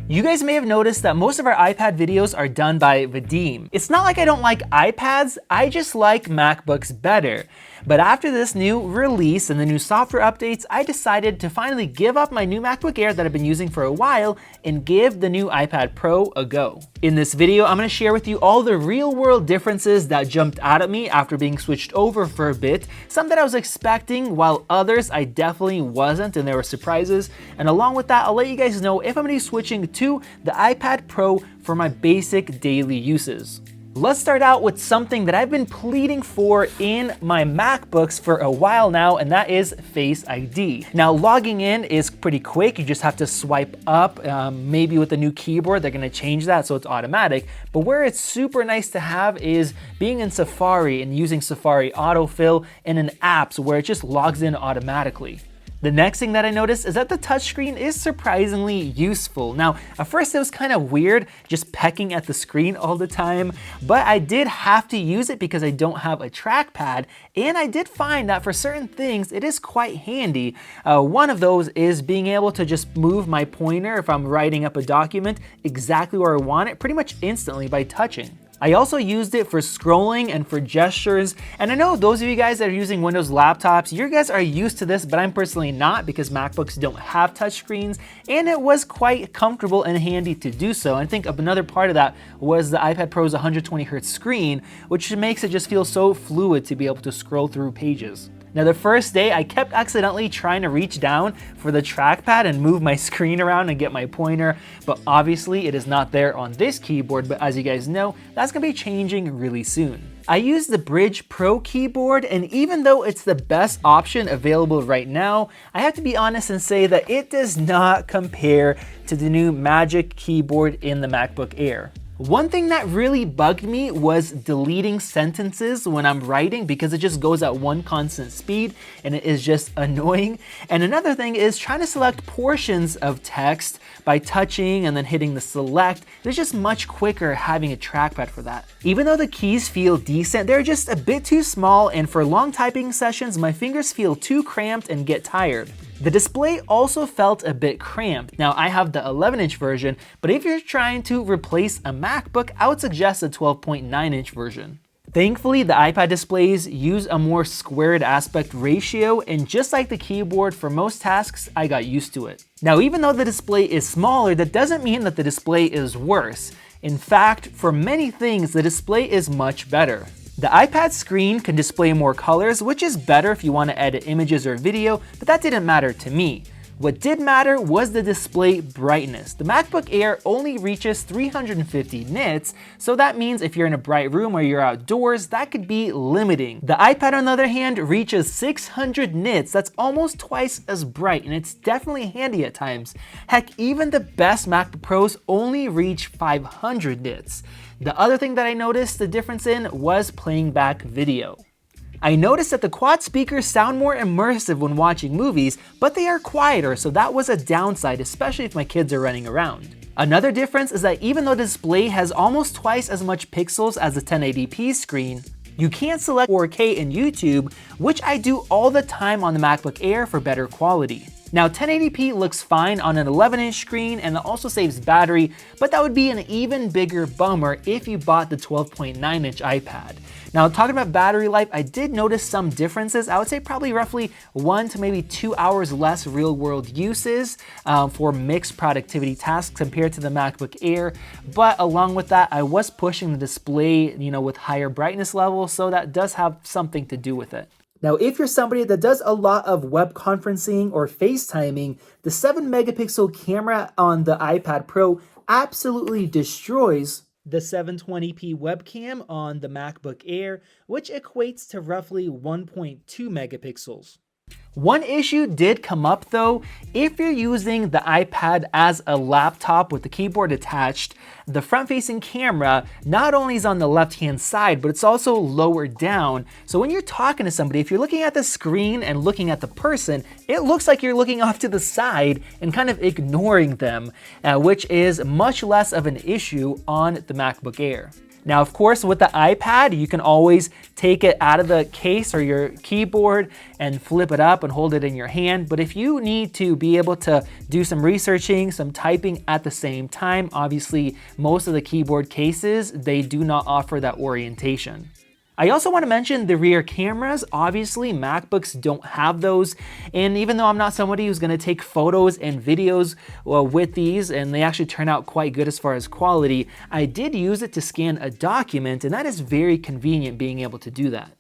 You guys may have noticed that most of our iPad videos are done by Vadim. It's not like I don't like iPads, I just like MacBooks better. But after this new release and the new software updates, I decided to finally give up my new MacBook Air that I've been using for a while and give the new iPad Pro a go. In this video, I'm going to share with you all the real world differences that jumped out at me after being switched over for a bit, some that I was expecting while others I definitely wasn't and there were surprises. And along with that, I'll let you guys know if I'm going to be switching to the iPad Pro for my basic daily uses. Let's start out with something that I've been pleading for in my MacBooks for a while now, and that is Face ID. Now, logging in is pretty quick. You just have to swipe up. Maybe with the new keyboard, they're gonna change that so it's automatic. But where it's super nice to have is being in Safari and using Safari autofill in an apps where it just logs in automatically. The next thing that I noticed is that the touchscreen is surprisingly useful. Now, at first it was kind of weird just pecking at the screen all the time, but I did have to use it because I don't have a trackpad, and I did find that for certain things it is quite handy. One of those is being able to just move my pointer if I'm writing up a document exactly where I want it pretty much instantly by touching. I also used it for scrolling and for gestures, and I know those of you guys that are using Windows laptops, you guys are used to this, but I'm personally not because MacBooks don't have touchscreens, and it was quite comfortable and handy to do so. I think another part of that was the iPad Pro's 120Hz screen, which makes it just feel so fluid to be able to scroll through pages. Now, the first day, I kept accidentally trying to reach down for the trackpad and move my screen around and get my pointer, but obviously it is not there on this keyboard, but as you guys know, that's gonna be changing really soon. I use the Bridge Pro keyboard, and even though it's the best option available right now, I have to be honest and say that it does not compare to the new Magic keyboard in the MacBook Air. One thing that really bugged me was deleting sentences when I'm writing because it just goes at one constant speed and it is just annoying. And another thing is trying to select portions of text by touching and then hitting the select. It's just much quicker having a trackpad for that. Even though the keys feel decent, they're just a bit too small, and for long typing sessions, my fingers feel too cramped and get tired. The display also felt a bit cramped. Now, I have the 11-inch version, but if you're trying to replace a MacBook, I would suggest a 12.9-inch version. Thankfully, the iPad displays use a more squared aspect ratio, and just like the keyboard for most tasks, I got used to it. Now, even though the display is smaller, that doesn't mean that the display is worse. In fact, for many things, the display is much better. The iPad screen can display more colors, which is better if you want to edit images or video, but that didn't matter to me. What did matter was the display brightness. The MacBook Air only reaches 350 nits, so that means if you're in a bright room or you're outdoors, that could be limiting. The iPad, on the other hand, reaches 600 nits. That's almost twice as bright, and it's definitely handy at times. Heck, even the best MacBook Pros only reach 500 nits. The other thing that I noticed the difference in was playing back video. I noticed that the quad speakers sound more immersive when watching movies, but they are quieter, so that was a downside, especially if my kids are running around. Another difference is that even though the display has almost twice as much pixels as the 1080p screen, you can't select 4K in YouTube, which I do all the time on the MacBook Air for better quality. Now, 1080p looks fine on an 11-inch screen and it also saves battery, but that would be an even bigger bummer if you bought the 12.9-inch iPad. Now, talking about battery life, I did notice some differences. I would say probably roughly 1 to maybe 2 hours less real-world uses for mixed productivity tasks compared to the MacBook Air. But along with that, I was pushing the display, with higher brightness levels, so that does have something to do with it. Now, if you're somebody that does a lot of web conferencing or FaceTiming, the 7-megapixel camera on the iPad Pro absolutely destroys the 720p webcam on the MacBook Air, which equates to roughly 1.2 megapixels. One issue did come up though. If you're using the iPad as a laptop with the keyboard attached, the front-facing camera not only is on the left-hand side, but it's also lower down. So when you're talking to somebody, if you're looking at the screen and looking at the person, it looks like you're looking off to the side and kind of ignoring them, which is much less of an issue on the MacBook Air. Now, of course, with the iPad, you can always take it out of the case or your keyboard and flip it up and hold it in your hand. But if you need to be able to do some researching, some typing at the same time, obviously most of the keyboard cases, they do not offer that orientation. I also want to mention the rear cameras. Obviously, MacBooks don't have those. And even though I'm not somebody who's going to take photos and videos with these, and they actually turn out quite good as far as quality, I did use it to scan a document, and that is very convenient being able to do that.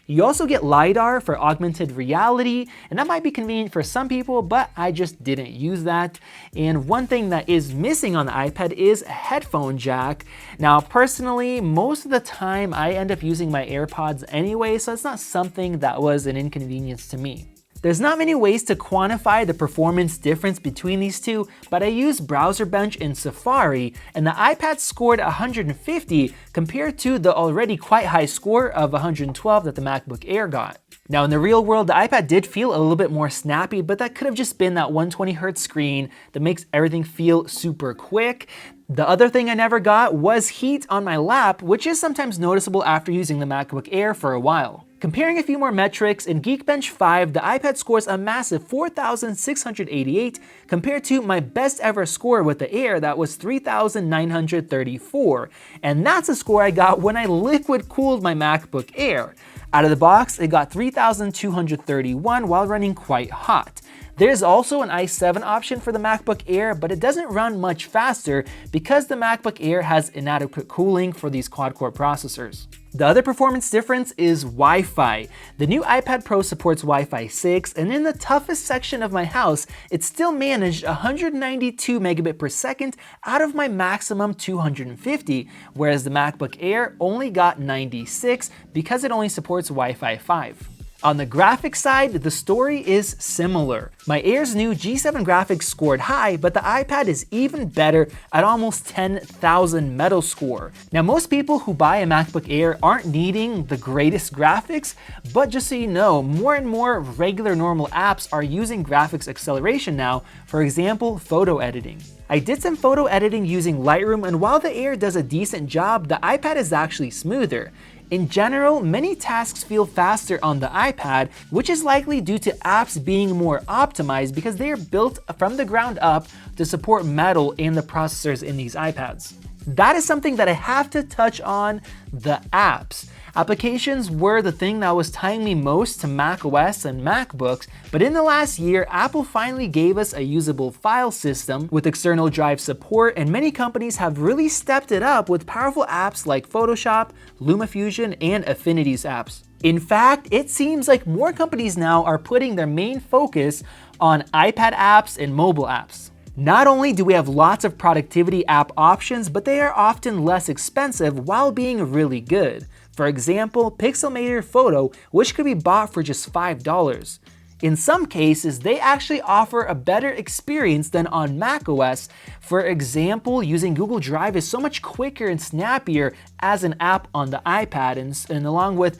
You also get LiDAR for augmented reality, and that might be convenient for some people, but I just didn't use that. And one thing that is missing on the iPad is a headphone jack. Now, personally, most of the time I end up using my AirPods anyway, so it's not something that was an inconvenience to me. There's not many ways to quantify the performance difference between these two, but I used Browser Bench in Safari, and the iPad scored 150 compared to the already quite high score of 112 that the MacBook Air got. Now in the real world, the iPad did feel a little bit more snappy, but that could have just been that 120Hz screen that makes everything feel super quick. The other thing I never got was heat on my lap, which is sometimes noticeable after using the MacBook Air for a while. Comparing a few more metrics, in Geekbench 5, the iPad scores a massive 4,688 compared to my best ever score with the Air that was 3,934. And that's a score I got when I liquid cooled my MacBook Air. Out of the box, it got 3,231 while running quite hot. There's also an i7 option for the MacBook Air, but it doesn't run much faster because the MacBook Air has inadequate cooling for these quad-core processors. The other performance difference is Wi-Fi. The new iPad Pro supports Wi-Fi 6, and in the toughest section of my house, it still managed 192 megabit per second out of my maximum 250, whereas the MacBook Air only got 96 because it only supports Wi-Fi 5. On the graphics side, the story is similar. My Air's new G7 graphics scored high, but the iPad is even better at almost 10,000 Metascore. Now, most people who buy a MacBook Air aren't needing the greatest graphics, but just so you know, more and more regular normal apps are using graphics acceleration now, for example, photo editing. I did some photo editing using Lightroom, and while the Air does a decent job, the iPad is actually smoother. In general, many tasks feel faster on the iPad, which is likely due to apps being more optimized because they are built from the ground up to support Metal and the processors in these iPads. That is something that I have to touch on, the apps. Applications were the thing that was tying me most to macOS and MacBooks, but in the last year, Apple finally gave us a usable file system with external drive support, and many companies have really stepped it up with powerful apps like Photoshop, LumaFusion, and Affinity's apps. In fact, it seems like more companies now are putting their main focus on iPad apps and mobile apps. Not only do we have lots of productivity app options, but they are often less expensive while being really good. For example, Pixelmator Photo, which could be bought for just $5. In some cases, they actually offer a better experience than on macOS. For example, using Google Drive is so much quicker and snappier as an app on the iPad, and along with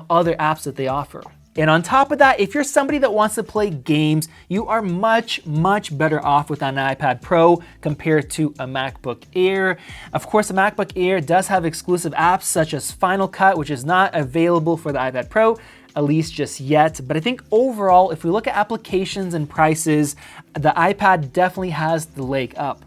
other apps that they offer. And on top of that, if you're somebody that wants to play games, you are much better off with an iPad Pro compared to a MacBook Air. Of course, the MacBook Air does have exclusive apps such as Final Cut, which is not available for the iPad Pro, at least just yet. But I think overall, if we look at applications and prices, the iPad definitely has the leg up.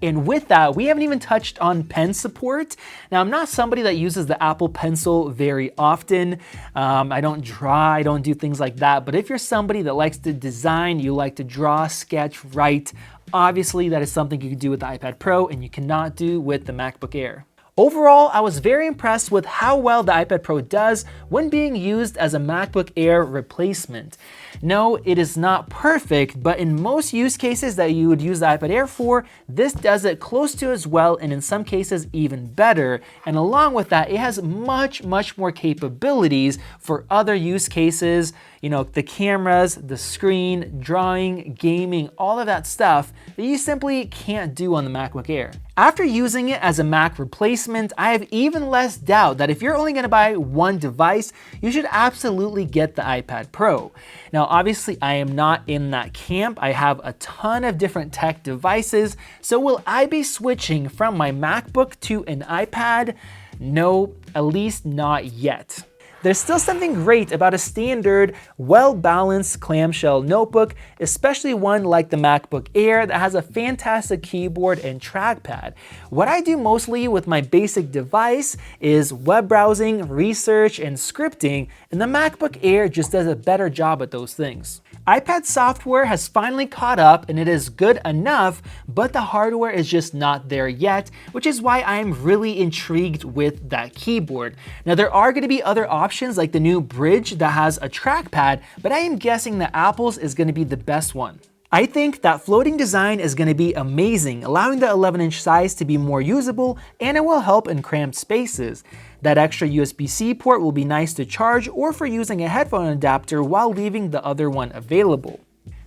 And with that, we haven't even touched on pen support. Now, I'm not somebody that uses the Apple Pencil very often. I don't draw, I don't do things like that. But if you're somebody that likes to design, you like to draw, sketch, write, obviously that is something you can do with the iPad Pro and you cannot do with the MacBook Air. Overall, I was very impressed with how well the iPad Pro does when being used as a MacBook Air replacement. No, it is not perfect, but in most use cases that you would use the iPad Air for, this does it close to as well, and in some cases even better. And along with that, it has much more capabilities for other use cases, the cameras, the screen, drawing, gaming, all of that stuff that you simply can't do on the MacBook Air. After using it as a Mac replacement, I have even less doubt that if you're only going to buy one device, you should absolutely get the iPad Pro. Now, obviously, I am not in that camp. I have a ton of different tech devices, so will I be switching from my MacBook to an iPad? No, at least not yet. There's still something great about a standard, well-balanced clamshell notebook, especially one like the MacBook Air that has a fantastic keyboard and trackpad. What I do mostly with my basic device is web browsing, research, and scripting, and the MacBook Air just does a better job at those things. iPad software has finally caught up and it is good enough, but the hardware is just not there yet, which is why I'm really intrigued with that keyboard. Now there are going to be other options like the new Bridge that has a trackpad, but I am guessing that Apple's is going to be the best one. I think that floating design is going to be amazing, allowing the 11-inch size to be more usable, and it will help in cramped spaces. That extra USB-C port will be nice to charge or for using a headphone adapter while leaving the other one available.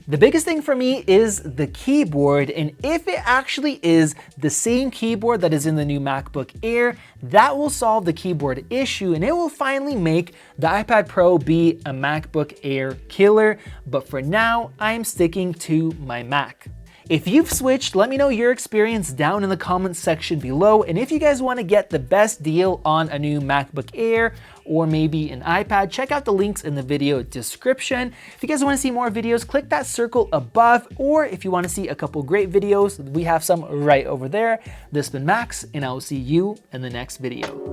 The biggest thing for me is the keyboard, and if it actually is the same keyboard that is in the new MacBook Air, that will solve the keyboard issue and it will finally make the iPad Pro be a MacBook Air killer, but for now, I'm sticking to my Mac. If you've switched, let me know your experience down in the comments section below, and if you guys want to get the best deal on a new MacBook Air or maybe an iPad, check out the links in the video description. If you guys want to see more videos, click that circle above, or if you want to see a couple great videos, we have some right over there. This has been Max, and I will see you in the next video.